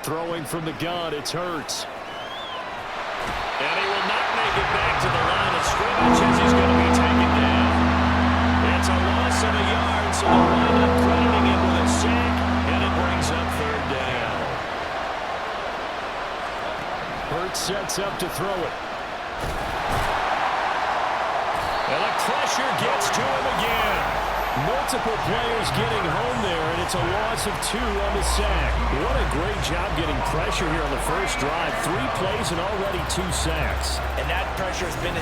Throwing from the gun, it's Hurts. And he will not make it back to the line of scrimmage as he's going to be taken down. It's a loss of a yard, so they'll wind up crediting him with a sack, and it brings up third down. Hurts sets up to throw it. And the pressure gets to him again. Multiple players getting home there, and it's a loss of 2 on the sack. What a great job getting pressure here on the first drive. 3 plays and already 2 sacks. And that pressure has been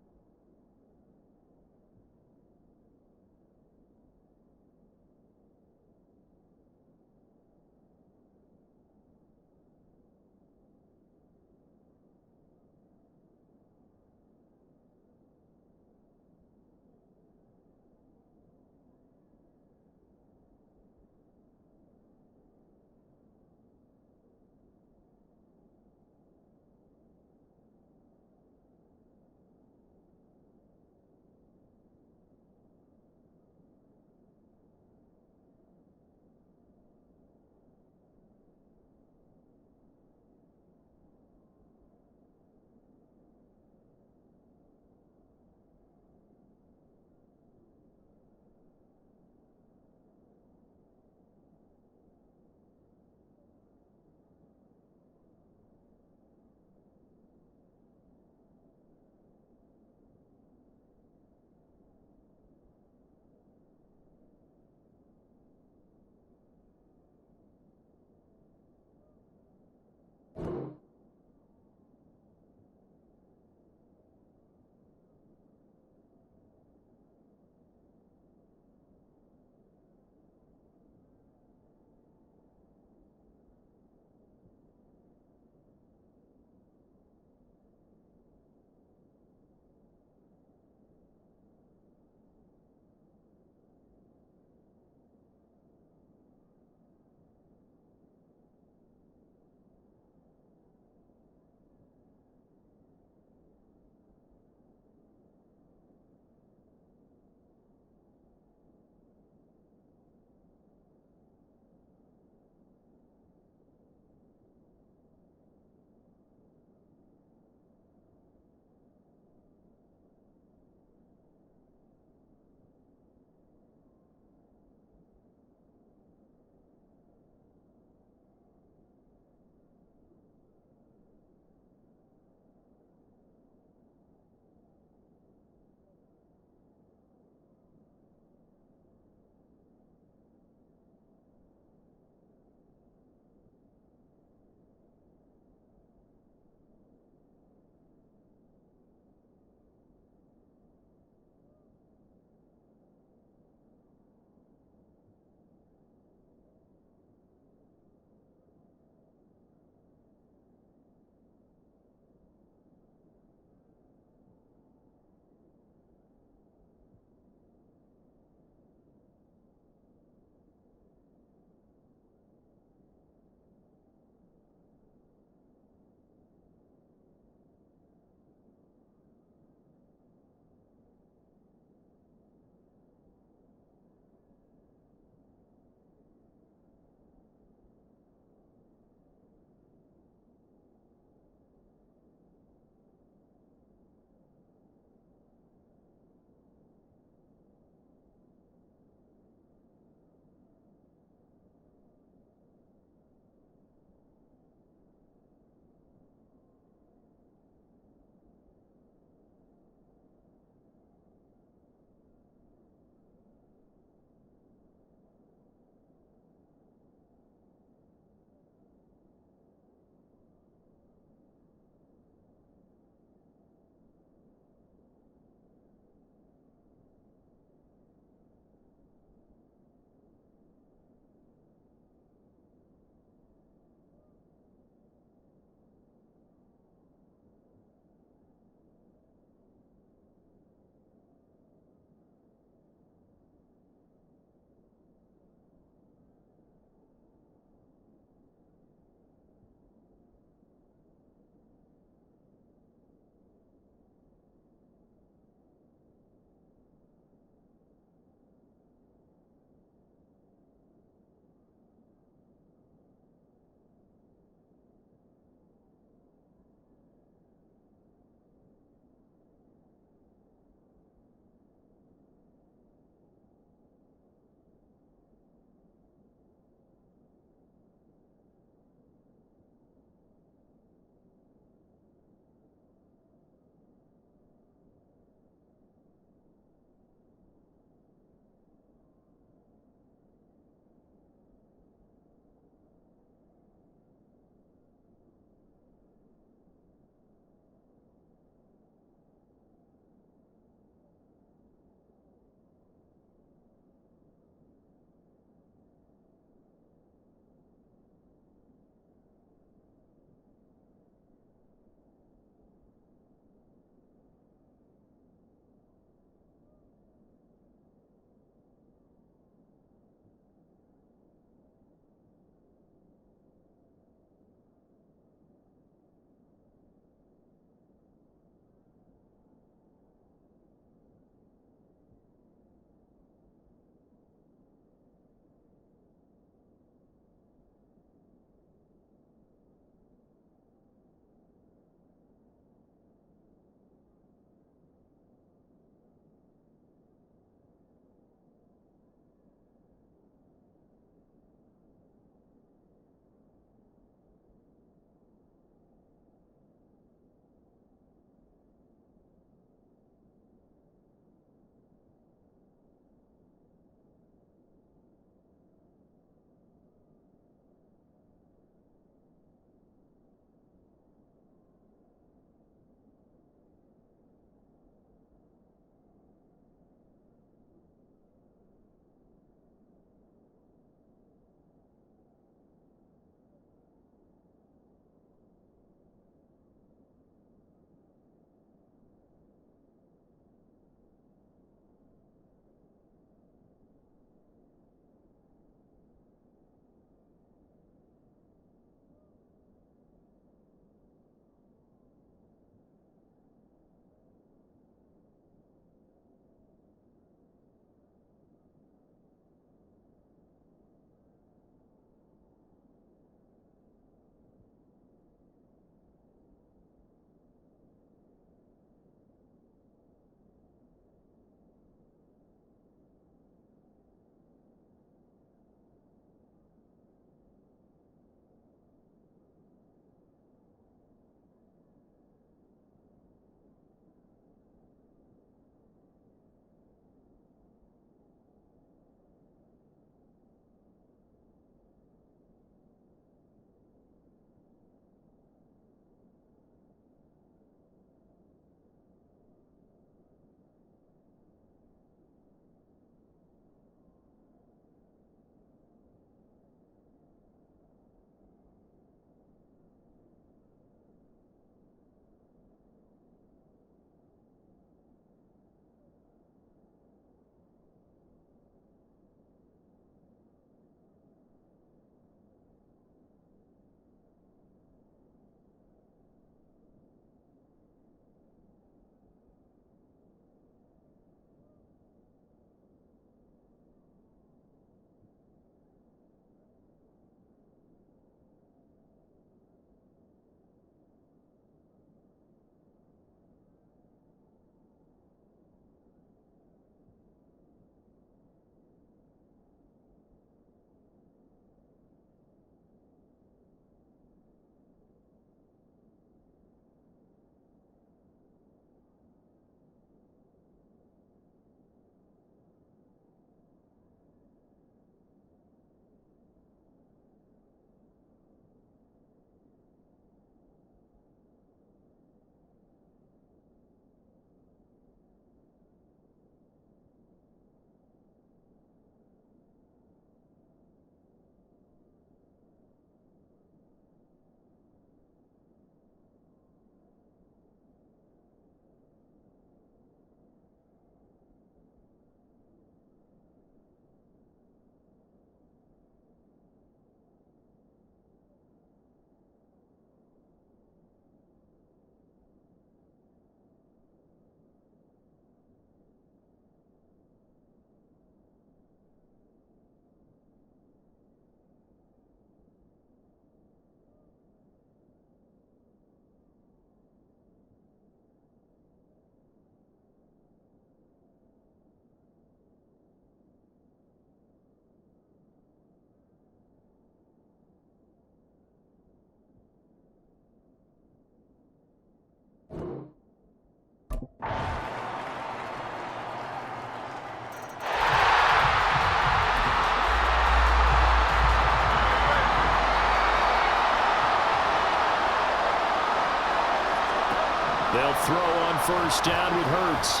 They'll throw on first down with Hurts.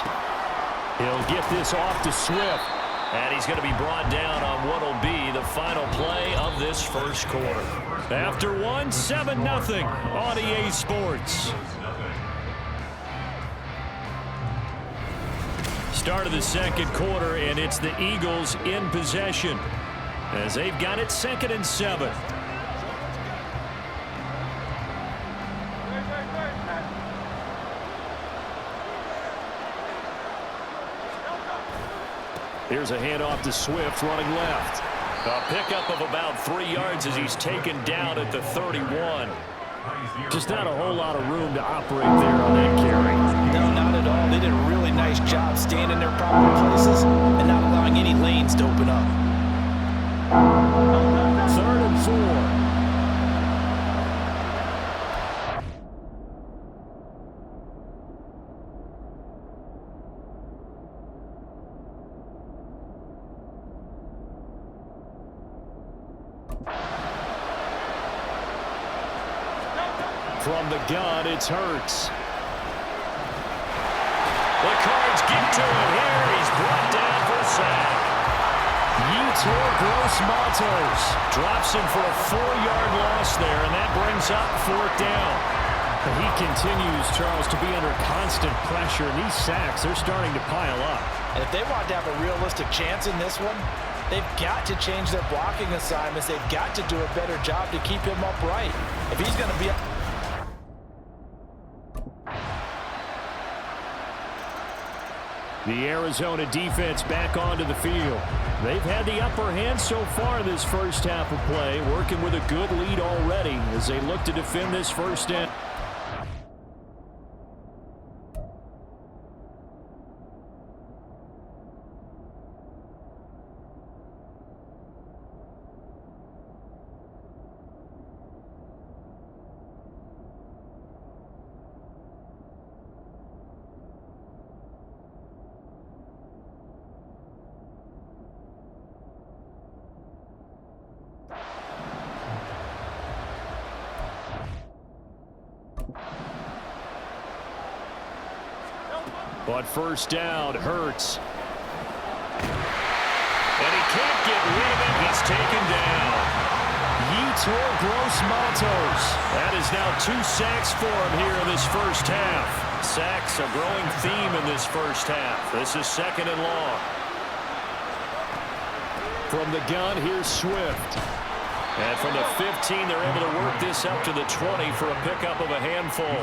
He'll get this off to Swift. And he's going to be brought down on what will be the final play of this first quarter. After one, 7-0 on EA Sports. Start of the second quarter, and it's the Eagles in possession as they've got it 2nd and 7. Here's a handoff to Swift running left. A pickup of about 3 yards as he's taken down at the 31. Just not a whole lot of room to operate there on that carry. No, not at all. They did a really nice job staying in their proper places and not allowing any lanes to open up. 3rd and 4. From the gun, it's Hurts. The Cards get to him here. He's brought down for a sack. Yetur Gross-Matos Drops him for a 4-yard loss there, and that brings up 4th down. He continues, Charles, to be under constant pressure, and these sacks, they're starting to pile up. And if they want to have a realistic chance in this one, they've got to change their blocking assignments. They've got to do a better job to keep him upright. If he's going to be up. The Arizona defense back onto the field. They've had the upper hand so far this first half of play, working with a good lead already as they look to defend this first down. But first down, Hurts. And he can't get rid of it. He's taken down. Yetur Gross-Matos. That is now 2 sacks for him here in this first half. Sacks, a growing theme in this first half. This is 2nd and long. From the gun, here's Swift. And from the 15, they're able to work this up to the 20 for a pickup of a handful.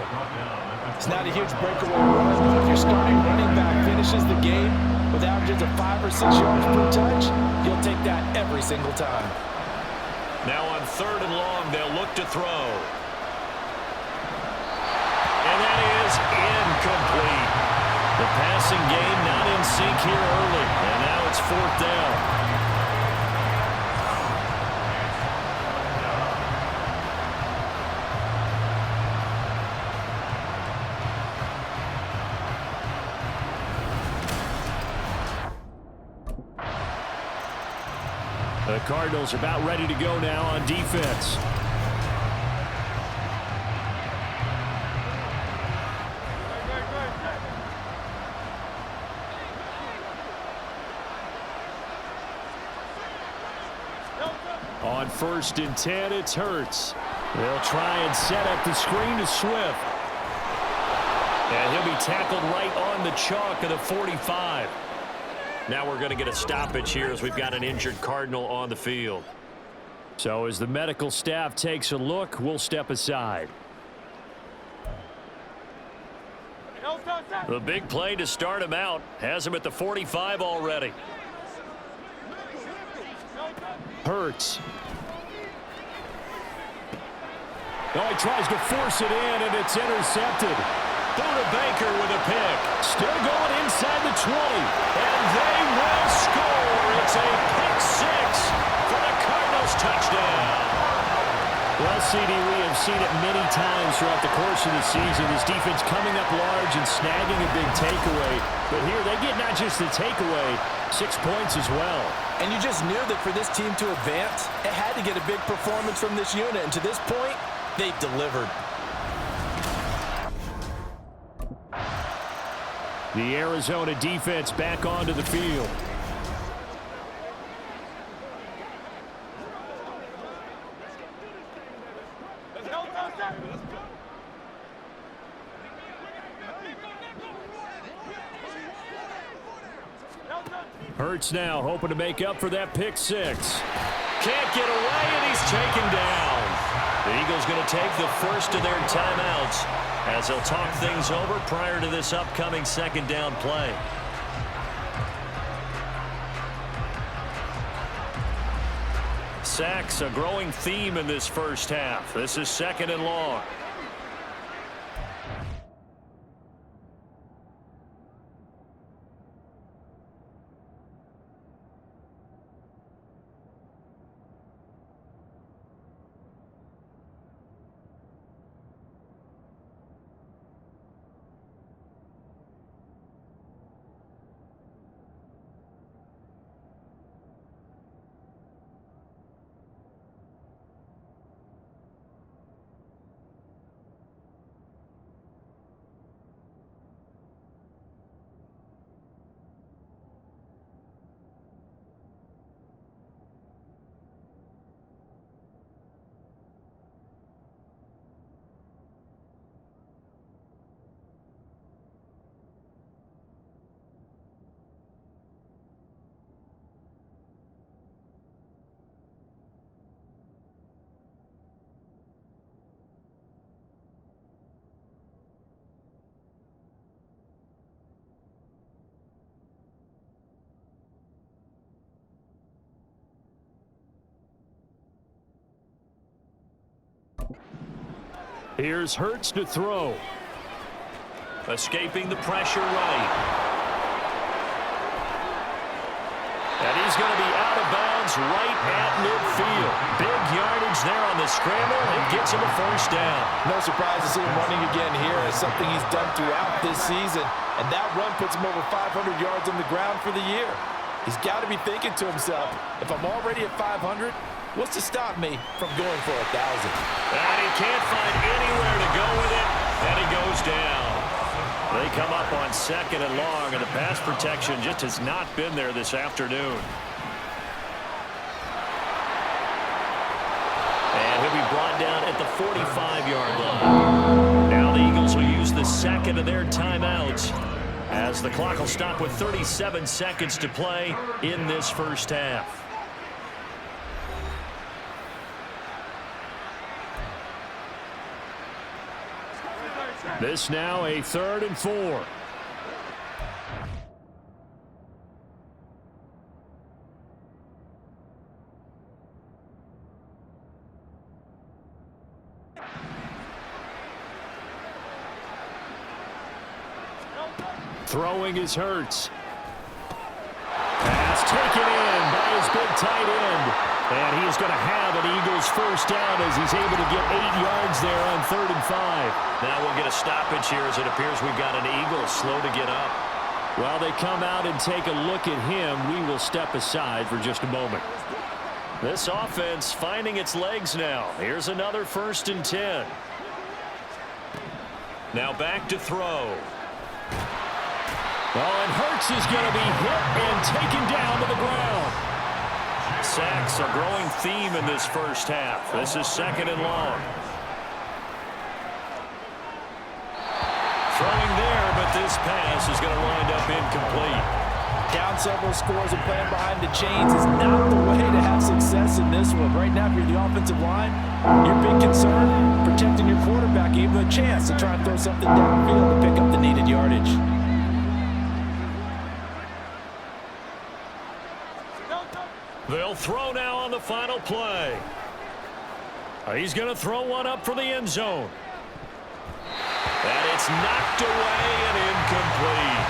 It's not a huge breakaway run, but if your starting running back finishes the game with averages of 5 or 6 yards per touch, you'll take that every single time. Now on 3rd and long, they'll look to throw. And that is incomplete. The passing game not in sync here early, and now it's 4th down. The Cardinals about ready to go now on defense. On 1st and 10, it's Hurts. They'll try and set up the screen to Swift. And he'll be tackled right on the chalk of the 45. Now we're going to get a stoppage here as we've got an injured Cardinal on the field. So as the medical staff takes a look, we'll step aside. The big play to start him out has him at the 45 already. Hurts. Oh, he tries to force it in, and it's intercepted. Buda Baker with a pick. Still going inside the 20. And they will score. It's a pick 6 for the Cardinals touchdown. Well, CD, we have seen it many times throughout the course of the season. This defense coming up large and snagging a big takeaway. But here they get not just the takeaway, 6 points as well. And you just knew that for this team to advance, it had to get a big performance from this unit. And to this point, they've delivered. The Arizona defense back onto the field. Hurts now, hoping to make up for that pick six. Can't get away, and he's taken down. The Eagles going to take the first of their timeouts as they'll talk things over prior to this upcoming second down play. Sacks, a growing theme in this first half. This is second and long. Here's Hurts to throw. Escaping the pressure right. And he's going to be out of bounds right at midfield. Big yardage there on the scramble and gets him a first down. No surprise to see him running again here. It's something he's done throughout this season. And that run puts him over 500 yards on the ground for the year. He's got to be thinking to himself, if I'm already at 500, what's to stop me from going for 1,000? And he can't find anywhere to go with it, and he goes down. They come up on second and long, and the pass protection just has not been there this afternoon. And he'll be brought down at the 45-yard line. Now the Eagles will use the second of their timeouts as the clock will stop with 37 seconds to play in this first half. This now a 3rd and 4. Throwing is Hurts. Pass taken in by his big tight end. And he is going to have an Eagles first down as he's able to get 8 yards there on 3rd and 5. Now we'll get a stoppage here as it appears we've got an Eagle slow to get up. While they come out and take a look at him, we will step aside for just a moment. This offense finding its legs now. Here's another 1st and 10. Now back to throw. Oh, and Hurts is going to be hit and taken down to the ground. Sacks, a growing theme in this first half. This is 2nd and long. Throwing there, but this pass is going to wind up incomplete. Down several scores and playing behind the chains is not the way to have success in this one. Right now, if you're the offensive line, your big concern, protecting your quarterback, give him a chance to try and throw something downfield to pick up the needed yardage. They'll throw now on the final play. He's going to throw one up for the end zone. And it's knocked away and incomplete.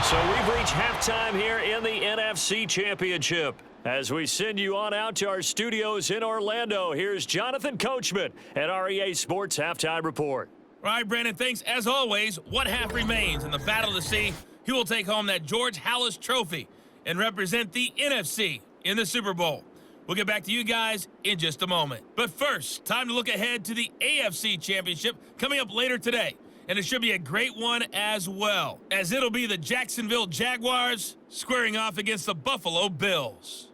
So we've reached halftime here in the NFC Championship. As we send you on out to our studios in Orlando, here's Jonathan Coachman at REA Sports Halftime Report. All right, Brandon, thanks. As always, one half remains in the battle to see who will take home that George Halas Trophy and represent the NFC in the Super Bowl. We'll get back to you guys in just a moment. But first, time to look ahead to the AFC Championship coming up later today. and it should be a great one as well, as it'll be the Jacksonville Jaguars squaring off against the Buffalo Bills.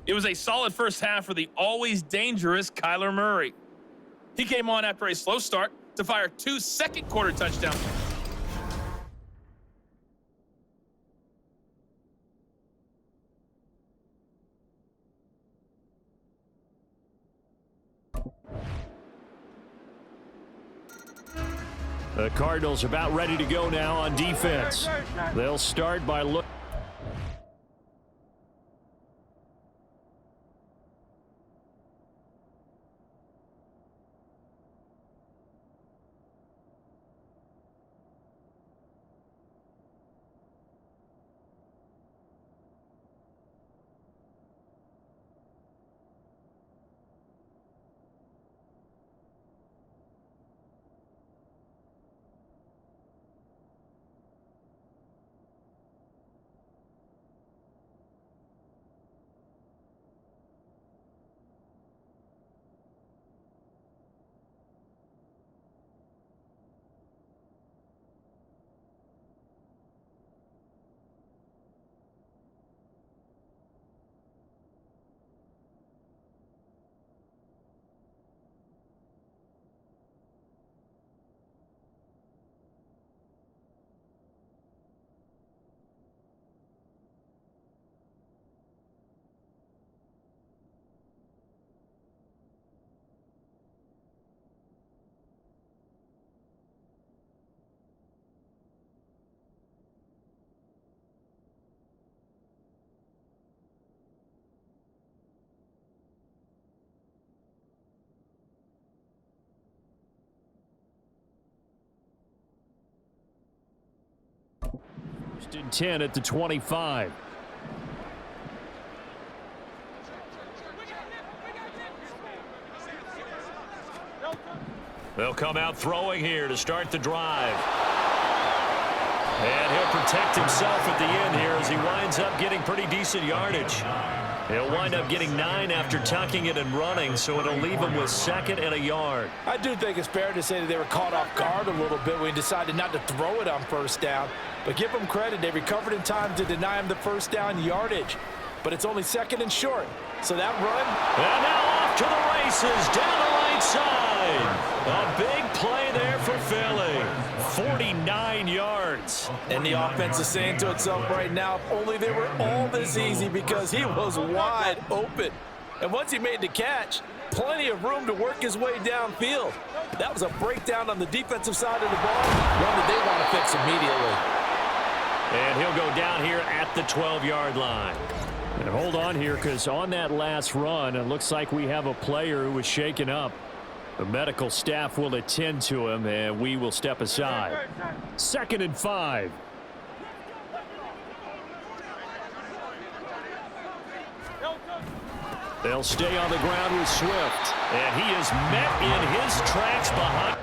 It was a solid first half for the always dangerous Kyler Murray. He came on after a slow start to fire 2 second-quarter touchdowns. The Cardinals about ready to go now on defense. They'll start by looking. First and 10 at the 25. They'll come out throwing here to start the drive. And he'll protect himself at the end here as he winds up getting pretty decent yardage. He'll wind up getting 9 after tucking it and running, so it'll leave him with 2nd and a yard. I do think it's fair to say that they were caught off guard a little bit when he decided not to throw it on first down. But give them credit, they recovered in time to deny him the first down yardage. But it's only 2nd and short. So that run. And now off to the races down the right side. A big play there for Philly. 49 yards. And the offense is saying to itself right now, if only they were all this easy, because he was wide open. And once he made the catch, plenty of room to work his way downfield. That was a breakdown on the defensive side of the ball, one that they want to fix immediately. And he'll go down here at the 12-yard line. And hold on here, because on that last run, it looks like we have a player who was shaken up. The medical staff will attend to him, and we will step aside. 2nd and 5. They'll stay on the ground with Swift. And he is met in his tracks behind.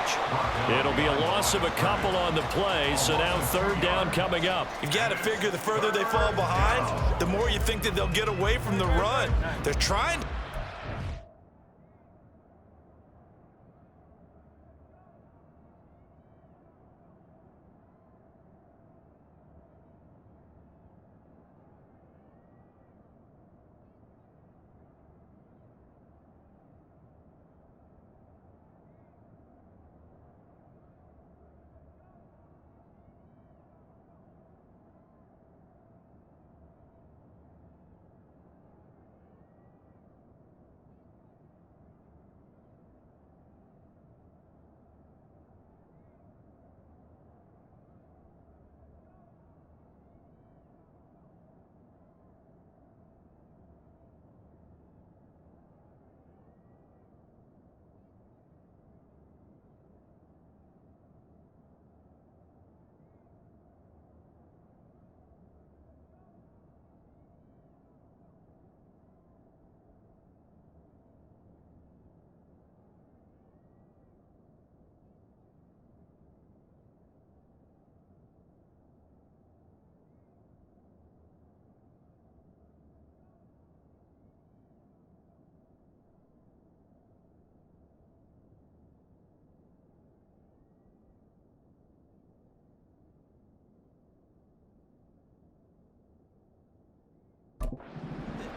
scrimmage. It'll be a loss of a couple on the play, so now third down coming up. You got to figure the further they fall behind, the more you think that they'll get away from the run. They're trying.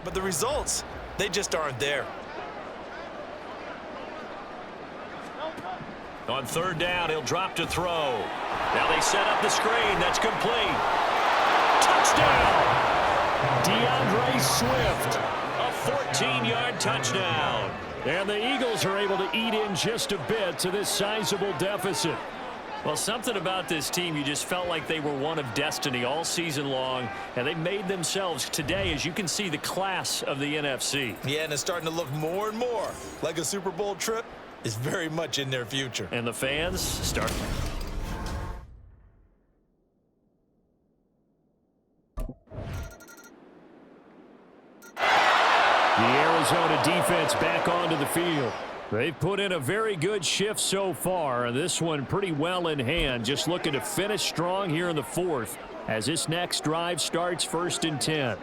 But the results, they just aren't there. On third down, he'll drop to throw. Now they set up the screen. That's complete. Touchdown! DeAndre Swift. A 14-yard touchdown. And the Eagles are able to eat in just a bit to this sizable deficit. Well, something about this team, you just felt like they were one of destiny all season long, and they made themselves today, as you can see, the class of the NFC. Yeah, and it's starting to look more and more like a Super Bowl trip is very much in their future. And the fans start. The Arizona defense back onto the field. They've put in a very good shift so far, and this one pretty well in hand. Just looking to finish strong here in the fourth as this next drive starts 1st and 10.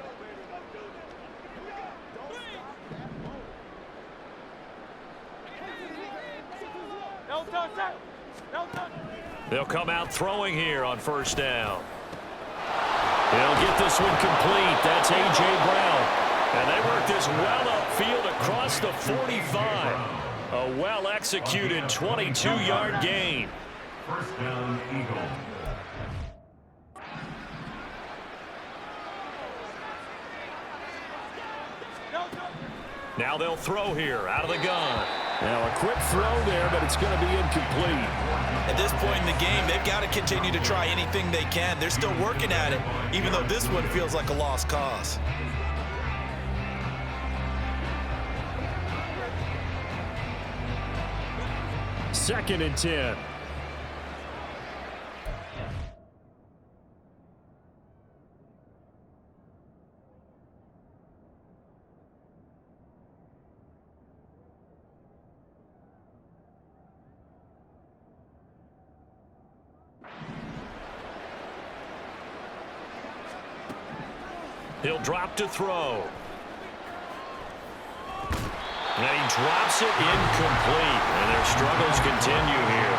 They'll come out throwing here on 1st down. He'll get this one complete. That's A.J. Brown. And they work this well upfield across the 45. A well-executed 22-yard gain. 1st down, Eagle. Now they'll throw here out of the gun. Now a quick throw there, but it's going to be incomplete. At this point in the game, they've got to continue to try anything they can. They're still working at it, even though this one feels like a lost cause. Second and 10. He'll drop to throw. And he drops it incomplete. And their struggles continue here.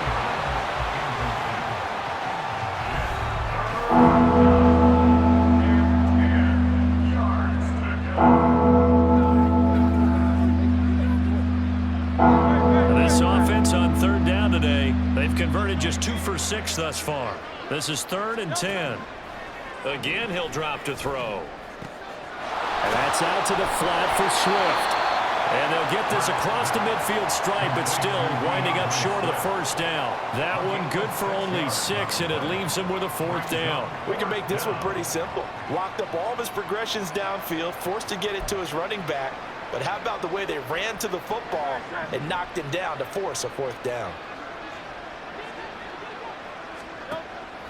This offense on 3rd down today, they've converted just 2 for 6 thus far. This is 3rd and 10. Again, he'll drop to throw. And that's out to the flat for Swift. And they'll get this across the midfield stripe, but still winding up short of the 1st down. That one good for only 6, and it leaves him with a 4th down. We can make this one pretty simple. Locked up all of his progressions downfield, forced to get it to his running back. But how about the way they ran to the football and knocked him down to force a 4th down?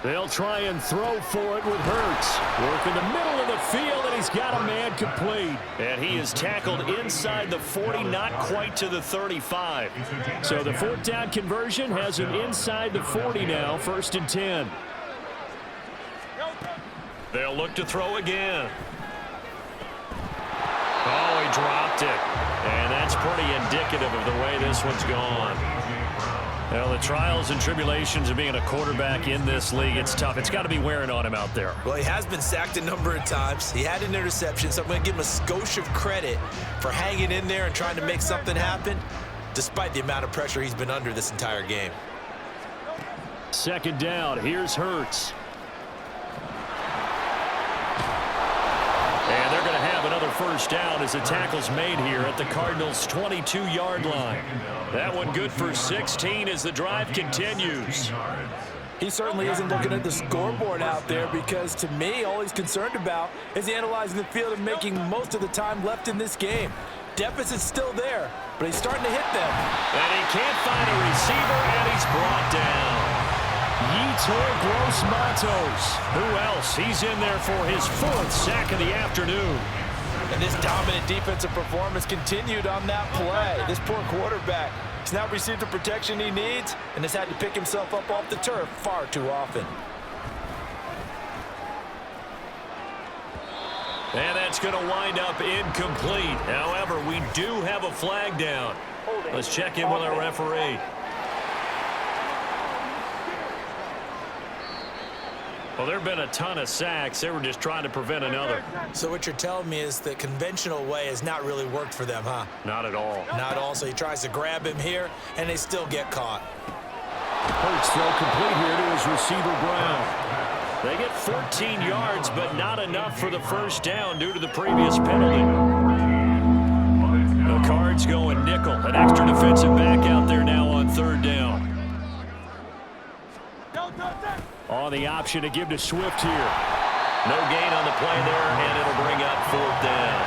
They'll try and throw for it with Hurts. Work in the middle of the field, and And he's got a man complete. And he is tackled inside the 40, not quite to the 35. So the fourth down conversion has him inside the 40 now, 1st and 10. They'll look to throw again. Oh, he dropped it. And that's pretty indicative of the way this one's gone. Well, the trials and tribulations of being a quarterback in this league, it's tough. It's got to be wearing on him out there. Well, he has been sacked a number of times. He had an interception, so I'm going to give him a skosh of credit for hanging in there and trying to make something happen, despite the amount of pressure he's been under this entire game. 2nd down. Here's Hurts. And they're going to have another 1st down as the tackle's made here at the Cardinals' 22-yard line. That one good for 16 as the drive continues. He certainly isn't looking at the scoreboard out there because, to me, all he's concerned about is analyzing the field and making most of the time left in this game. Deficit's still there, but he's starting to hit them. And he can't find a receiver, and he's brought down. Yetur Gross-Matos. Who else? He's in there for his 4th sack of the afternoon. And this dominant defensive performance continued on that play. This poor quarterback has now received the protection he needs and has had to pick himself up off the turf far too often. And that's going to wind up incomplete. However, we do have a flag down. Let's check in with our referee. Well, there have been a ton of sacks. They were just trying to prevent another. So what you're telling me is the conventional way has not really worked for them, huh? Not at all. Not at all. So he tries to grab him here, and they still get caught. Hurts throw complete here to his receiver Brown. They get 14 yards, but not enough for the 1st down due to the previous penalty. The Cards going nickel. An extra defensive back out there now on 3rd down. On the option to give to Swift here. No gain on the play there, and it'll bring up 4th down.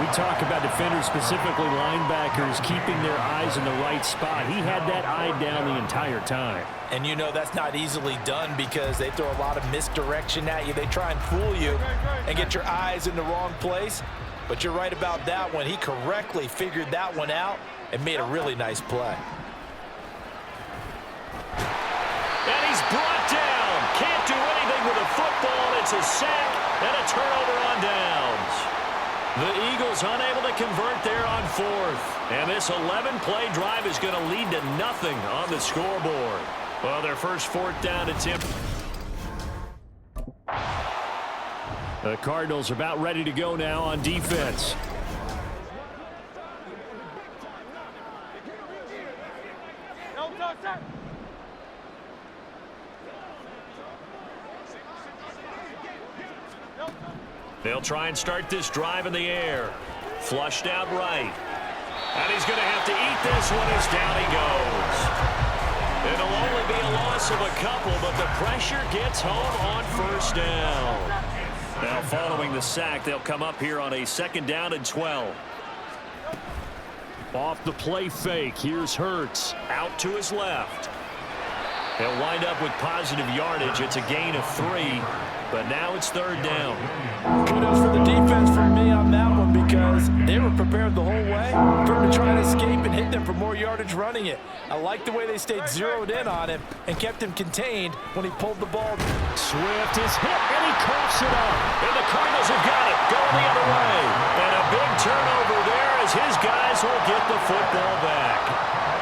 We talk about defenders, specifically linebackers, keeping their eyes in the right spot. He had that eye down the entire time. And you know that's not easily done because they throw a lot of misdirection at you. They try and fool you and get your eyes in the wrong place. But you're right about that one. He correctly figured that one out and made a really nice play. And he's brought down. Can't do anything with a football. It's a sack and a turnover on downs. The Eagles unable to convert there on 4th. And this 11-play drive is going to lead to nothing on the scoreboard. Well, their first 4th down attempt. The Cardinals about ready to go now on defense. They'll try and start this drive in the air. Flushed out right. And he's going to have to eat this one as down he goes. It'll only be a loss of a couple, but the pressure gets home on 1st down. Now following the sack, they'll come up here on a 2nd down and 12. Off the play fake, here's Hurts. Out to his left. He'll wind up with positive yardage. It's a gain of 3, but now it's 3rd down. Kudos for the defense from me on that one because they were prepared the whole way for him to try and escape and hit them for more yardage running it. I like the way they stayed zeroed in on him and kept him contained when he pulled the ball. Swift is hit, and he coughs it up. And the Cardinals have got it, going the other way. And a big turnover there as his guys will get the football back.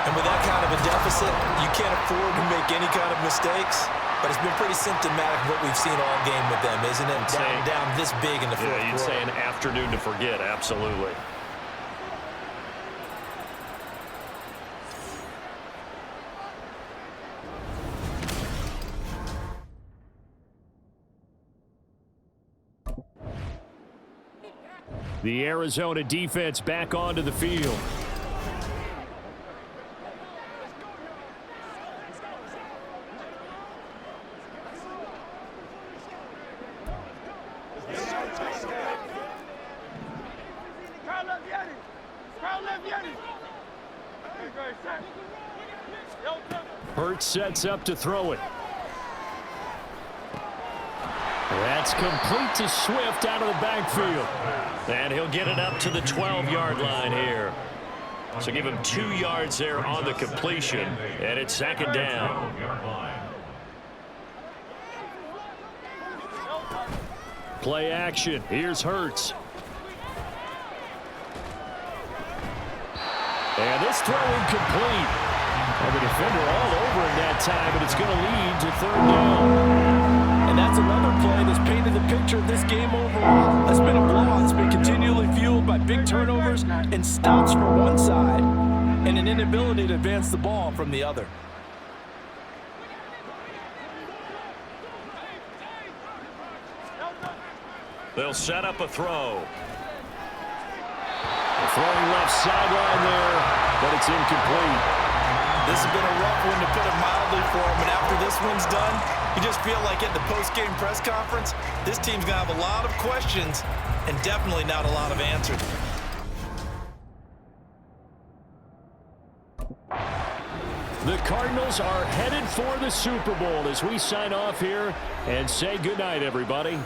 And with that kind of a deficit, you can't afford to make any kind of mistakes. But it's been pretty symptomatic of what we've seen all game with them, isn't it? Down this big in the fourth quarter. You'd say an afternoon to forget, absolutely. The Arizona defense back onto the field. Hurts sets up to throw it. That's complete to Swift out of the backfield. And he'll get it up to the 12-yard line here. So give him 2 yards there on the completion, and it's 2nd down. Play action. Here's Hurts. And this throw incomplete. And the defender all over him that time, but it's going to lead to 3rd down. And that's another play that's painted the picture of this game overall. It's been a blowout. It's been continually fueled by big turnovers and stops from one side and an inability to advance the ball from the other. They'll set up a throw. Throwing left sideline there, but it's incomplete. This has been a rough one, to put it mildly, for him. And after this one's done, you just feel like at the post-game press conference, this team's going to have a lot of questions and definitely not a lot of answers. The Cardinals are headed for the Super Bowl as we sign off here and say goodnight, everybody.